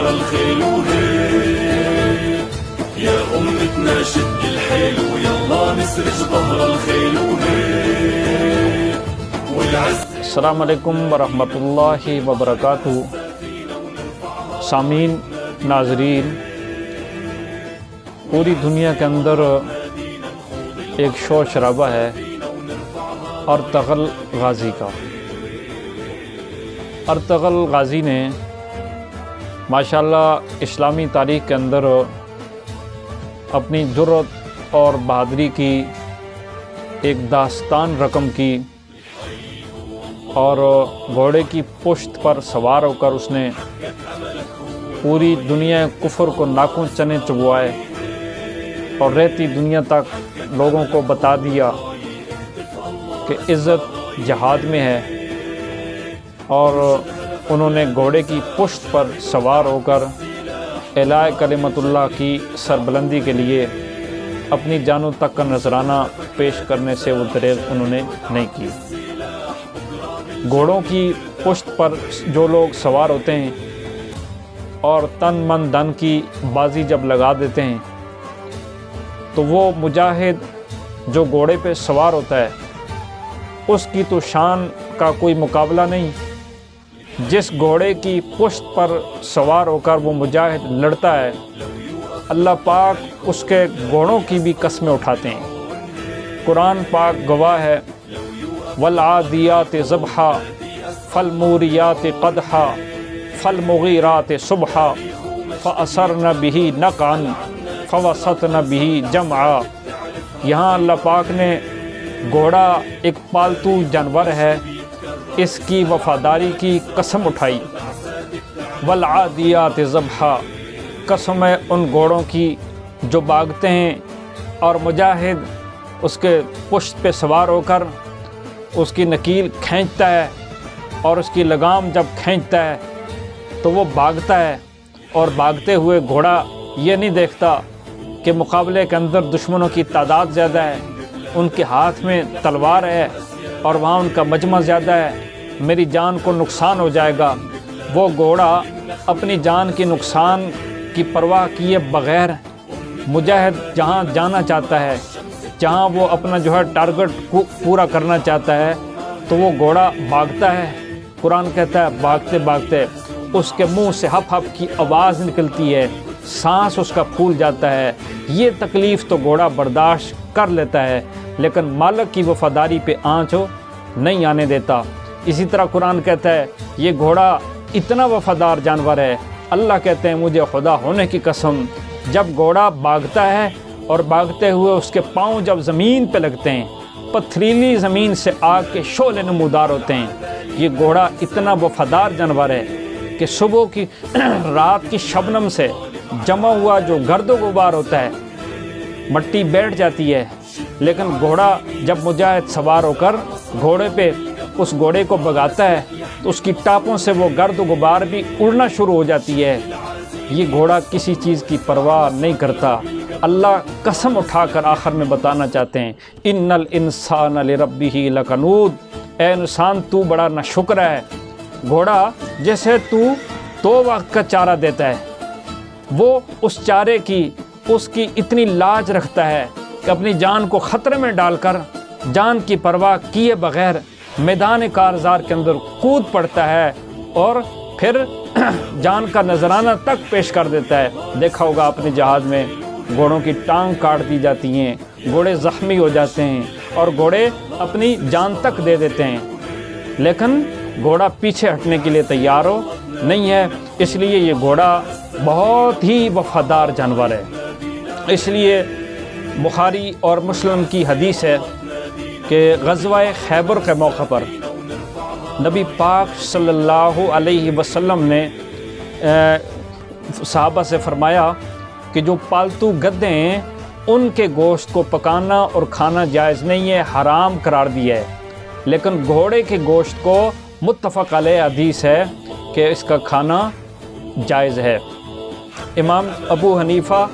الخيل وهيك يا أمتنا شد الحيل ويلا نسرج ظهر الخيل وهيك والعز. السلام علیکم ورحمۃ اللہ وبرکاتہ. سامعین، ناظرین، پوری دنیا کے اندر ایک شور شرابہ ہے ارطغرل غازی کا. ارطغرل غازی نے ماشاءاللہ اسلامی تاریخ کے اندر اپنی جرأت اور بہادری کی ایک داستان رقم کی، اور گھوڑے کی پشت پر سوار ہو کر اس نے پوری دنیا کفر کو ناخن چنے چبوائے اور رہتی دنیا تک لوگوں کو بتا دیا کہ عزت جہاد میں ہے. اور انہوں نے گھوڑے کی پشت پر سوار ہو کر اعلاء کلمت اللہ کی سربلندی کے لیے اپنی جانوں تک کا نذرانہ پیش کرنے سے وہ دریغ انہوں نے نہیں کی. گھوڑوں کی پشت پر جو لوگ سوار ہوتے ہیں اور تن من دھن کی بازی جب لگا دیتے ہیں تو وہ مجاہد جو گھوڑے پہ سوار ہوتا ہے اس کی تو شان کا کوئی مقابلہ نہیں. جس گھوڑے کی پشت پر سوار ہو کر وہ مجاہد لڑتا ہے، اللہ پاک اس کے گھوڑوں کی بھی قسمیں اٹھاتے ہیں. قرآن پاک گواہ ہے، والعادیات ضبحا فالموریات قدحا فالمغیرات صبحا فأثرن به نقعا فوسطن به جمعا. یہاں اللہ پاک نے گھوڑا ایک پالتو جانور ہے، اس کی وفاداری کی قسم اٹھائی. والعادیات ضبحا، قسم ہے ان گھوڑوں کی جو بھاگتے ہیں اور مجاہد اس کے پشت پہ سوار ہو کر اس کی نکیل کھینچتا ہے، اور اس کی لگام جب کھینچتا ہے تو وہ بھاگتا ہے، اور بھاگتے ہوئے گھوڑا یہ نہیں دیکھتا کہ مقابلے کے اندر دشمنوں کی تعداد زیادہ ہے، ان کے ہاتھ میں تلوار ہے اور وہاں ان کا مجمع زیادہ ہے، میری جان کو نقصان ہو جائے گا. وہ گھوڑا اپنی جان کی نقصان کی پرواہ کیے بغیر مجاہد جہاں جانا چاہتا ہے، جہاں وہ اپنا جو ہے ٹارگٹ کو پورا کرنا چاہتا ہے تو وہ گھوڑا بھاگتا ہے. قرآن کہتا ہے بھاگتے بھاگتے اس کے منہ سے ہپ ہپ کی آواز نکلتی ہے، سانس اس کا پھول جاتا ہے. یہ تکلیف تو گھوڑا برداشت کر لیتا ہے، لیکن مالک کی وفاداری پہ آنچ نہیں آنے دیتا. اسی طرح قرآن کہتا ہے یہ گھوڑا اتنا وفادار جانور ہے، اللہ کہتے ہیں مجھے خدا ہونے کی قسم، جب گھوڑا بھاگتا ہے اور بھاگتے ہوئے اس کے پاؤں جب زمین پہ لگتے ہیں، پتھریلی زمین سے آگ کے شعلے نمودار ہوتے ہیں. یہ گھوڑا اتنا وفادار جانور ہے کہ صبح کی رات کی شبنم سے جمع ہوا جو گرد و غبار ہوتا ہے مٹی بیٹھ جاتی ہے، لیکن گھوڑا جب مجاہد سوار ہو کر گھوڑے پہ اس گھوڑے کو بھگاتا ہے تو اس کی ٹاپوں سے وہ گرد و غبار بھی اڑنا شروع ہو جاتی ہے. یہ گھوڑا کسی چیز کی پرواہ نہیں کرتا. اللہ قسم اٹھا کر آخر میں بتانا چاہتے ہیں ان الانسان لربہ لکنود، اے انسان تو بڑا ناشکر ہے. گھوڑا جیسے تو 2 وقت کا چارہ دیتا ہے، وہ اس چارے کی اس کی اتنی لاج رکھتا ہے کہ اپنی جان کو خطرے میں ڈال کر جان کی پرواہ کیے بغیر میدان کارزار کے اندر کود پڑتا ہے اور پھر جان کا نذرانہ تک پیش کر دیتا ہے. دیکھا ہوگا اپنے جہاد میں گھوڑوں کی ٹانگ کاٹ دی جاتی ہیں، گھوڑے زخمی ہو جاتے ہیں اور گھوڑے اپنی جان تک دے دیتے ہیں، لیکن گھوڑا پیچھے ہٹنے کے لیے تیار ہو نہیں ہے. اس لیے یہ گھوڑا بہت ہی وفادار جانور ہے. اس لیے بخاری اور مسلم کی حدیث ہے کہ غزوہ خیبر کے موقع پر نبی پاک صلی اللہ علیہ وسلم نے صحابہ سے فرمایا کہ جو پالتو گدے ہیں ان کے گوشت کو پکانا اور کھانا جائز نہیں ہے، حرام قرار دیا ہے، لیکن گھوڑے کے گوشت کو متفق علیہ حدیث ہے کہ اس کا کھانا جائز ہے. امام ابو حنیفہ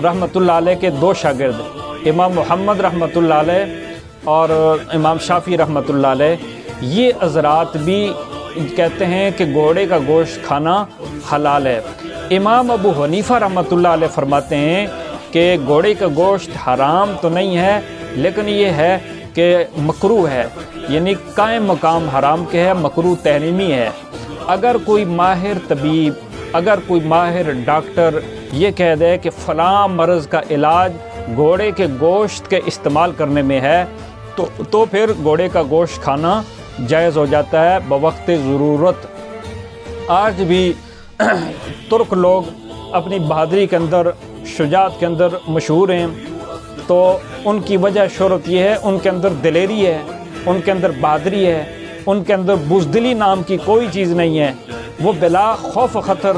رحمۃ اللہ علیہ کے 2 شاگرد امام محمد رحمۃ اللہ علیہ اور امام شافعی رحمۃ اللہ علیہ، یہ حضرات بھی کہتے ہیں کہ گھوڑے کا گوشت کھانا حلال ہے. امام ابو حنیفہ رحمۃ اللہ علیہ فرماتے ہیں کہ گھوڑے کا گوشت حرام تو نہیں ہے، لیکن یہ ہے کہ مکروہ ہے، یعنی قائم مقام حرام کے ہے، مکروہ تحریمی ہے۔ اگر کوئی ماہر طبیب، اگر کوئی ماہر ڈاکٹر یہ کہہ دے کہ فلاں مرض کا علاج گھوڑے کے گوشت کے استعمال کرنے میں ہے تو پھر گھوڑے کا گوشت کھانا جائز ہو جاتا ہے بوقت ضرورت۔ آج بھی ترک لوگ اپنی بہادری کے اندر، شجاعت کے اندر مشہور ہیں، تو ان کی وجہ شہرت یہ ہے، ان کے اندر دلیری ہے، ان کے اندر بہادری ہے، ان کے اندر بزدلی نام کی کوئی چیز نہیں ہے۔ وہ بلا خوف و خطر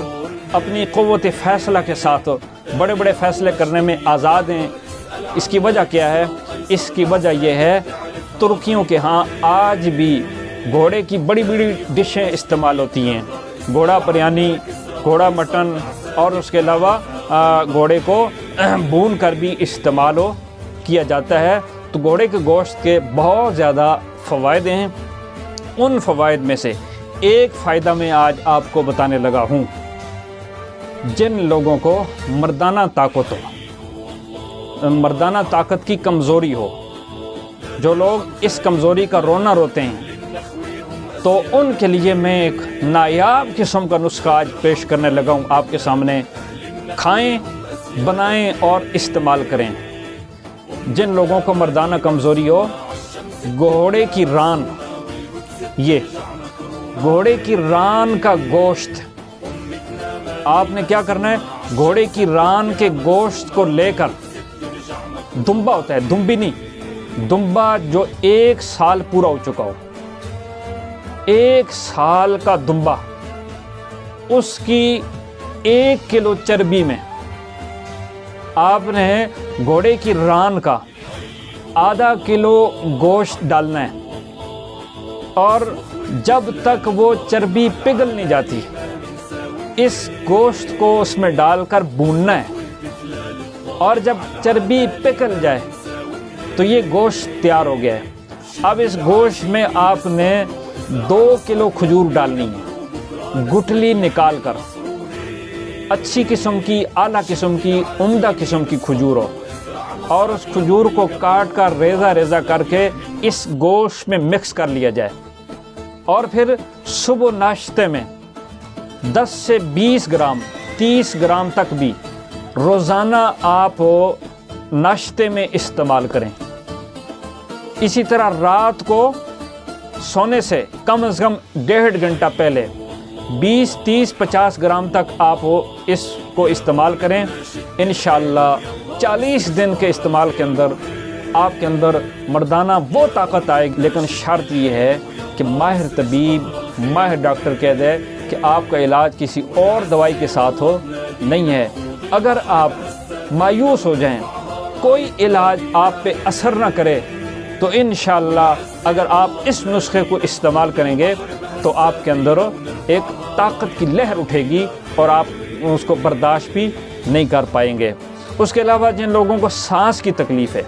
اپنی قوت فیصلہ کے ساتھ بڑے بڑے فیصلے کرنے میں آزاد ہیں۔ اس کی وجہ کیا ہے؟ اس کی وجہ یہ ہے ترکیوں کے ہاں آج بھی گھوڑے کی بڑی بڑی ڈشیں استعمال ہوتی ہیں، گھوڑا بریانی، گھوڑا مٹن، اور اس کے علاوہ گھوڑے کو بھون کر بھی استعمال کیا جاتا ہے۔ تو گھوڑے کے گوشت کے بہت زیادہ فوائد ہیں۔ ان فوائد میں سے ایک فائدہ میں آج آپ کو بتانے لگا ہوں۔ جن لوگوں کو مردانہ طاقت ہو، مردانہ طاقت کی کمزوری ہو، جو لوگ اس کمزوری کا رونا روتے ہیں، تو ان کے لیے میں ایک نایاب قسم کا نسخہ آج پیش کرنے لگا ہوں آپ کے سامنے۔ کھائیں، بنائیں اور استعمال کریں۔ جن لوگوں کو مردانہ کمزوری ہو، گھوڑے کی ران، یہ گھوڑے کی ران کا گوشت آپ نے کیا کرنا ہے؟ گھوڑے کی ران کے گوشت کو لے کر، دمبا ہوتا ہے، دمبی نہیں، دمبا جو 1 سال پورا ہو چکا ہو، 1 سال کا دمبا، اس کی 1 کلو چربی میں آپ نے گھوڑے کی ران کا آدھا کلو گوشت ڈالنا ہے، اور جب تک وہ چربی پگھل نہیں جاتی اس گوشت کو اس میں ڈال کر بھوننا ہے، اور جب چربی پگھل جائے تو یہ گوشت تیار ہو گیا ہے۔ اب اس گوشت میں آپ نے 2 کلو کھجور ڈالنی ہے، گٹھلی نکال کر، اچھی قسم کی، اعلیٰ قسم کی، عمدہ قسم کی کھجور ہو، اور اس کھجور کو کاٹ کر ریزہ ریزہ کر کے اس گوشت میں مکس کر لیا جائے، اور پھر صبح ناشتے میں 10 سے 20 گرام، 30 گرام تک بھی روزانہ آپ ناشتے میں استعمال کریں۔ اسی طرح رات کو سونے سے کم از کم 1.5 گھنٹہ پہلے 20، 30، 50 گرام تک آپ اس کو استعمال کریں۔ انشاءاللہ 40 دن کے استعمال کے اندر آپ کے اندر مردانہ وہ طاقت آئے گی، لیکن شرط یہ ہے کہ ماہر طبیب، ماہر ڈاکٹر کہہ دے کہ آپ کا علاج کسی اور دوائی کے ساتھ ہو، نہیں ہے۔ اگر آپ مایوس ہو جائیں، کوئی علاج آپ پہ اثر نہ کرے، تو انشاءاللہ اگر آپ اس نسخے کو استعمال کریں گے تو آپ کے اندر ایک طاقت کی لہر اٹھے گی اور آپ اس کو برداشت بھی نہیں کر پائیں گے۔ اس کے علاوہ جن لوگوں کو سانس کی تکلیف ہے،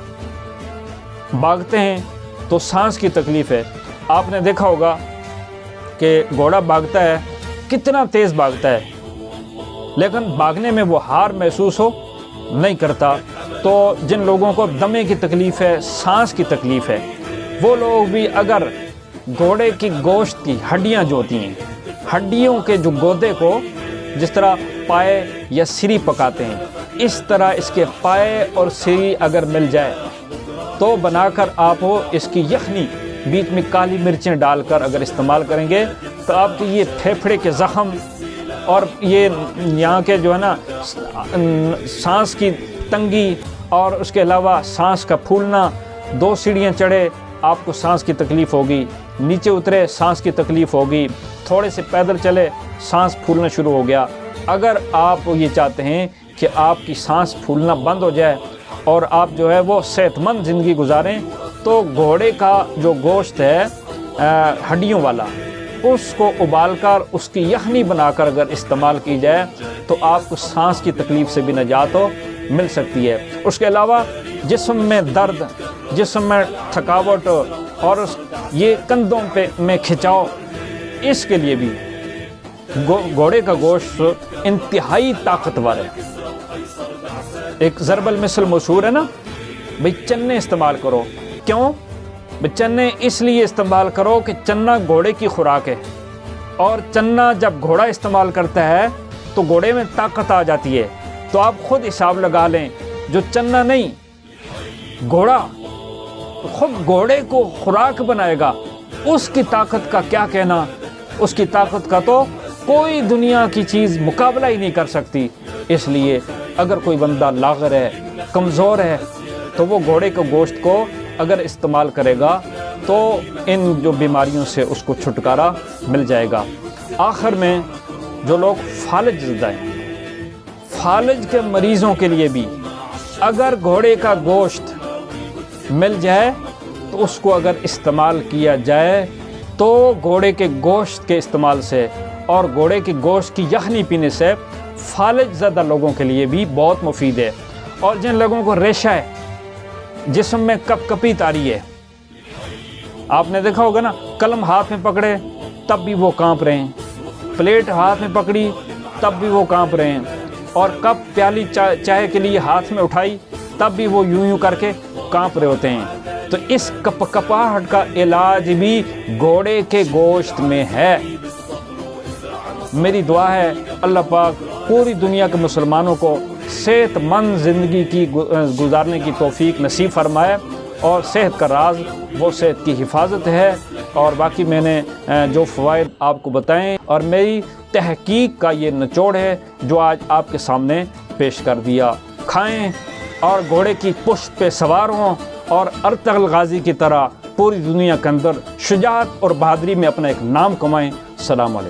بھاگتے ہیں تو سانس کی تکلیف ہے، آپ نے دیکھا ہوگا کہ گھوڑا بھاگتا ہے، کتنا تیز بھاگتا ہے، لیکن بھاگنے میں وہ ہار محسوس نہیں کرتا۔ تو جن لوگوں کو دمے کی تکلیف ہے، سانس کی تکلیف ہے، وہ لوگ بھی اگر گھوڑے کی گوشت کی ہڈیاں جو ہوتی ہیں، ہڈیوں کے جو گودے کو جس طرح پائے یا سری پکاتے ہیں، اس طرح اس کے پائے اور سری اگر مل جائے تو بنا کر آپ اس کی یخنی بیچ میں کالی مرچیں ڈال کر اگر استعمال کریں گے تو آپ کی یہ پھیپھڑے کے زخم اور یہ یہاں کے جو ہے نا سانس کی تنگی اور اس کے علاوہ سانس کا پھولنا، 2 سیڑھیاں چڑھے آپ کو سانس کی تکلیف ہوگی، نیچے اترے سانس کی تکلیف ہوگی، تھوڑے سے پیدل چلے سانس پھولنا شروع ہو گیا۔ اگر آپ یہ چاہتے ہیں کہ آپ کی سانس پھولنا بند ہو جائے اور آپ جو ہے وہ صحت مند زندگی گزاریں، تو گھوڑے کا جو گوشت ہے ہڈیوں والا، اس کو ابال کر اس کی یخنی بنا کر اگر استعمال کی جائے تو آپ کو سانس کی تکلیف سے بھی نجات مل سکتی ہے۔ اس کے علاوہ جسم میں درد، جسم میں تھکاوٹ اور یہ کندھوں میں کھچاؤ، اس کے لیے بھی گھوڑے کا گوشت انتہائی طاقتور ہے۔ ایک ضرب المثل مشہور ہے نا، بھئی چنے استعمال کرو، کیوں؟ بھئی چنے اس لیے استعمال کرو کہ چنا گھوڑے کی خوراک ہے، اور چنا جب گھوڑا استعمال کرتا ہے تو گھوڑے میں طاقت آ جاتی ہے۔ تو آپ خود حساب لگا لیں، جو چنا نہیں گھوڑا خود گھوڑے کو خوراک بنائے گا، اس کی طاقت کا کیا کہنا، اس کی طاقت کا تو کوئی دنیا کی چیز مقابلہ ہی نہیں کر سکتی۔ اس لیے اگر کوئی بندہ لاغر ہے، کمزور ہے، تو وہ گھوڑے کے گوشت کو اگر استعمال کرے گا تو ان جو بیماریوں سے اس کو چھٹکارا مل جائے گا۔ آخر میں جو لوگ فالج زدہ ہیں، فالج کے مریضوں کے لیے بھی اگر گھوڑے کا گوشت مل جائے تو اس کو اگر استعمال کیا جائے تو گھوڑے کے گوشت کے استعمال سے اور گھوڑے کے گوشت کی یخنی پینے سے فالج زدہ لوگوں کے لیے بھی بہت مفید ہے۔ اور جن لوگوں کو ریشہ ہے، جسم میں کپ کپی تاری ہے، آپ نے دیکھا ہوگا نا، قلم ہاتھ میں پکڑے تب بھی وہ کانپ رہے ہیں، پلیٹ ہاتھ میں پکڑی تب بھی وہ کانپ رہے ہیں، اور کپ پیالی چائے کے لیے ہاتھ میں اٹھائی تب بھی وہ یوں کر کے کانپ رہے ہوتے ہیں۔ تو اس کپاہٹ کا علاج بھی گھوڑے کے گوشت میں ہے۔ میری دعا ہے اللہ پاک پوری دنیا کے مسلمانوں کو صحت مند زندگی کی گزارنے کی توفیق نصیب فرمائے، اور صحت کا راز وہ صحت کی حفاظت ہے۔ اور باقی میں نے جو فوائد آپ کو بتائیں اور میری تحقیق کا یہ نچوڑ ہے جو آج آپ کے سامنے پیش کر دیا۔ کھائیں اور گھوڑے کی پشت پہ سوار ہوں اور ارطغرل غازی کی طرح پوری دنیا کے اندر شجاعت اور بہادری میں اپنا ایک نام کمائیں۔ السلام علیکم۔